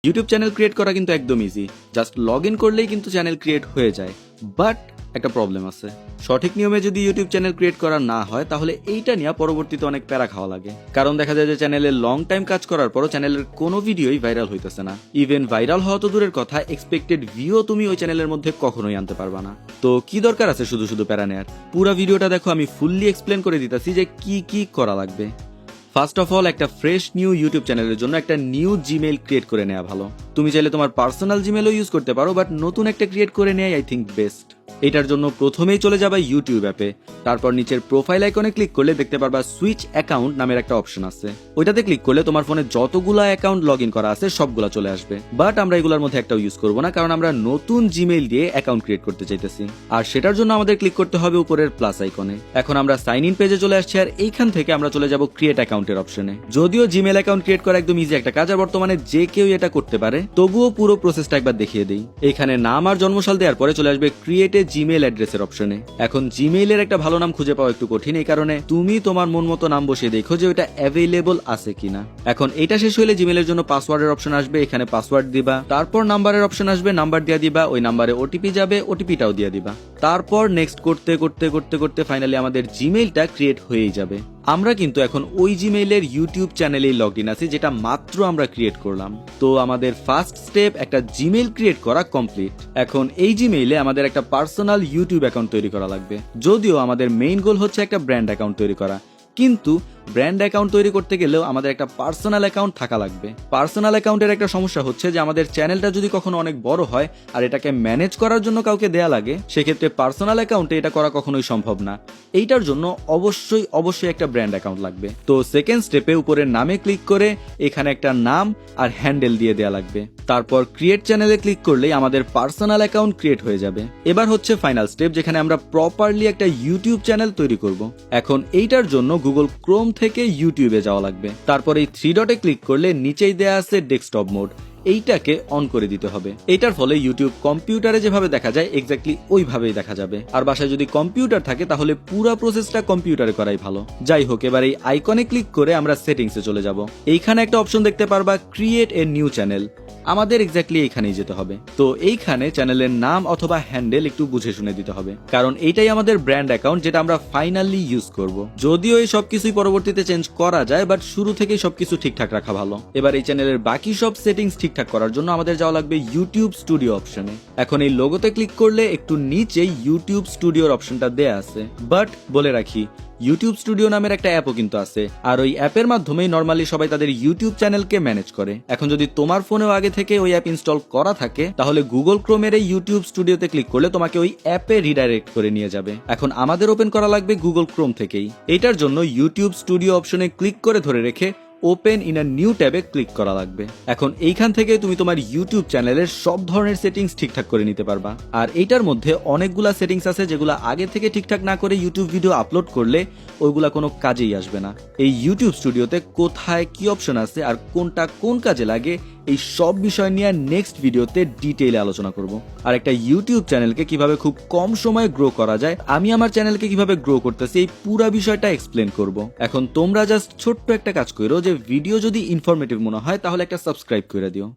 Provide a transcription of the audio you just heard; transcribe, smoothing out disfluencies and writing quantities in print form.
YouTube channel create করা কিন্তু একদম ইজি, জাস্ট লগ ইন করলেই কিন্তু চ্যানেল ক্রিয়েট হয়ে যায়। বাট একটা প্রবলেম আছে, সঠিক নিয়মে যদি ইউটিউব চ্যানেল ক্রিয়েট করা না হয় তাহলে এইটা নিয়ে পরবর্তীতে অনেক প্যারা খাওয়া লাগে। কারণ দেখা যায় যে চ্যানেলে লং টাইম কাজ করার পরও চ্যানেলের কোনো ভিডিওই ভাইরাল হইতেছে না। ইভেন ভাইরাল হওয়া তো দূরের কথা, এক্সপেক্টেড ভিউ তুমি ওই চ্যানেলের মধ্যে কখনোই আনতে পারবা না। তো কি দরকার আছে শুধু শুধু প্যারা নেয়ার? পুরো ভিডিওটা দেখো, আমি ফুললি এক্সপ্লেন করে দিতেছি যে কি কি করা লাগবে। ফার্স্ট অফ অল, একটা ফ্রেশ নিউ ইউটিউব চ্যানেলের জন্য একটা নিউ জিমেইল ক্রিয়েট করে নেওয়া ভালো। তুমি চাইলে তোমার পার্সোনাল জিমেইলও ইউজ করতে পারো, বাট নতুন একটা ক্রিয়েট করে নেওয়াই আই থিঙ্ক বেস্ট। এটার জন্য প্রথমেই চলে যাবা ইউটিউব অ্যাপে, তারপর নিচের প্রোফাইল আইকনে ক্লিক করলে দেখতে পারবা সুইচ অ্যাকাউন্ট নামের একটা অপশন আছে। ওইটাতে ক্লিক করলে তোমার ফোনে যতগুলা অ্যাকাউন্ট লগ ইন করা আছে সবগুলা চলে আসবে। বাট আমরা এগুলোর মধ্যে একটাও ইউজ করবো না, কারণ আমরা নতুন জিমেইল দিয়ে অ্যাকাউন্ট ক্রিয়েট করতে চাইতেছি। আর সেটার জন্য আমাদের ক্লিক করতে হবে উপরের প্লাস আইকনে। এখন আমরা সাইন ইন পেজে চলে আসছি, আর এইখান থেকে আমরা চলে যাব ক্রিয়েট অ্যাকাউন্টের অপশনে। যদিও জিমেইল অ্যাকাউন্ট ক্রিয়েট করা একদম ইজি একটা কাজ, আর বর্তমানে যে কেউ এটা করতে পারে, তবুও পুরো প্রসেসটা একবার দেখিয়ে দিই। এখানে নাম আর জন্মসাল দেওয়ার পরে চলে আসবে ক্রিয়েট এ জিমেইল অ্যাড্রেসের অপশনে। এখন জিমেইলের একটা ভালো নাম খুঁজে পাওয়া একটু কঠিন, এই কারণে তুমি তোমার মন মতো নাম বসিয়ে দেখো যে ওটা অ্যাভেলেবল আছে কিনা। এখন এটা শেষ হলে জিমেইলের জন্য পাসওয়ার্ডের অপশন আসবে, এখানে পাসওয়ার্ড দিবা। তারপর নাম্বারের অপশন আসবে, নাম্বার দিয়ে দিবা। ওই নাম্বারে ওটিপি যাবে, ওটিপিটাও দিয়ে দিবা। তারপর নেক্সট করতে করতে করতে করতে ফাইনালি আমাদের জিমেইলটা ক্রিয়েট হয়েই যাবে। আমরা কিন্তু এখন ওই জিমেইলের ইউটিউব চ্যানেলেই লগ ইন আছি, যেটা মাত্র আমরা ক্রিয়েট করলাম। তো আমাদের ফার্স্ট স্টেপ একটা জিমেইল ক্রিয়েট করা কমপ্লিট। এখন এই জিমেইলে আমাদের একটা পার্সোনাল ইউটিউব অ্যাকাউন্ট তৈরি করা লাগবে। যদিও আমাদের মেইন গোল হচ্ছে একটা ব্র্যান্ড অ্যাকাউন্ট তৈরি করা, কিন্তু ব্র্যান্ড অ্যাকাউন্ট তৈরি করতে গেলেও আমাদের একটা পার্সোনাল অ্যাকাউন্ট থাকা লাগবে। পার্সোনাল অ্যাকাউন্টের একটা সমস্যা হচ্ছে যে আমাদের চ্যানেলটা যদি কখনো অনেক বড় হয় আর এটাকে ম্যানেজ করার জন্য কাউকে দেয়া লাগে, সেক্ষেত্রে পার্সোনাল অ্যাকাউন্টে এটা করা কখনোই সম্ভব না। এইটার জন্য অবশ্যই একটা ব্র্যান্ড অ্যাকাউন্ট লাগবে। তো সেকেন্ড স্টেপে উপরের নামে ক্লিক করে এখানে একটা নাম আর হ্যান্ডেল দিয়ে দেয়া লাগবে। তারপর ক্রিয়েট চ্যানেলে ক্লিক করলেই আমাদের পার্সোনাল অ্যাকাউন্ট ক্রিয়েট হয়ে যাবে। এবার হচ্ছে ফাইনাল স্টেপ, যেখানে আমরা প্রপারলি একটা ইউটিউব চ্যানেল তৈরি করব। এখন এইটার জন্য গুগল ক্রোম থেকে ইউটিউবে যাওয়া লাগবে। তারপর এই 3 ডটে ক্লিক করলে নিচেই দেয়া আছে ডেস্কটপ মোড, এইটাকে অন করে দিতে হবে। এটার ফলে ইউটিউব কম্পিউটারে যেভাবে দেখা যায় এক্স্যাক্টলি ওইভাবেই দেখা যাবে। আর বাসায় যদি কম্পিউটার থাকে তাহলে পুরো প্রসেসটা কম্পিউটারে করাই ভালো। যাই হোক, এবার এই আইকনে ক্লিক করে আমরা সেটিংসে চলে যাব। এইখানে একটা অপশন দেখতে পারবা ক্রিয়েট এ নিউ চ্যানেল। আমাদের এক্স্যাক্টলি এইখানেই যেতে হবে। তো এইখানে চ্যানেলের নাম অথবা হ্যান্ডেল একটু বুঝে শুনে দিতে হবে, কারণ এইটাই আমাদের ব্র্যান্ড অ্যাকাউন্ট যেটা আমরা ফাইনালি ইউজ করব। যদিও এই সবকিছুই পরবর্তীতে চেঞ্জ করা যায়, বাট শুরু থেকেই সবকিছু ঠিকঠাক রাখা ভালো। এবার এই চ্যানেলের বাকি সব সেটিংস ঠিকঠাক করার জন্য আমাদের যাওয়া লাগবে ইউটিউব স্টুডিও অপশনে। এখন এই লোগোতে ক্লিক করলে একটু নিচে ইউটিউব স্টুডিওর অপশনটা দেয়া আছে। বাট বলে রাখি, ইউটিউব স্টুডিও নামের একটা অ্যাপও কিন্তু আছে, আর ওই অ্যাপের মাধ্যমেই নর্মালি সবাই তাদের ইউটিউব চ্যানেলকে ম্যানেজ করে। এখন যদি তোমার ফোনেও আগে থেকে ওই অ্যাপ ইনস্টল করা থাকে, তাহলে গুগল ক্রোমের এই ইউটিউব স্টুডিওতে ক্লিক করলে তোমাকে ওই অ্যাপে রিডাইরেক্ট করে নিয়ে যাবে। এখন আমাদের ওপেন করা লাগবে গুগল ক্রোম থেকেই। এটার জন্য ইউটিউব স্টুডিও অপশনে ক্লিক করে ধরে রেখে ওপেন ইন আ নিউ ট্যাবে ক্লিক করা লাগবে। এখন এইখান থেকে তুমি তোমার ইউটিউব চ্যানেলের সব ধরনের সেটিংস ঠিকঠাক করে নিতে পারবা। আর এইটার মধ্যে অনেকগুলা সেটিংস আছে যেগুলো আগে থেকে ঠিকঠাক না করে ইউটিউব ভিডিও আপলোড করলে ওইগুলা কোনো কাজেই আসবে না। এই ইউটিউব স্টুডিওতে কোথায় কি অপশন আছে আর কোনটা কোন কাজে লাগে, এই সব বিষয় নিয়ে নেক্সট ভিডিওতে ডিটেইলে আলোচনা করব। আর একটা ইউটিউব চ্যানেলকে কিভাবে খুব কম সময়ে গ্রো করা যায়, আমি আমার চ্যানেলকে কিভাবে গ্রো করতেছি, এই পুরো বিষয়টা এক্সপ্লেন করব। এখন তোমরা জাস্ট ছোট্ট একটা কাজ করো, যে ভিডিও যদি ইনফরমেটিভ মনে হয় তাহলে একটা সাবস্ক্রাইব করে দিও।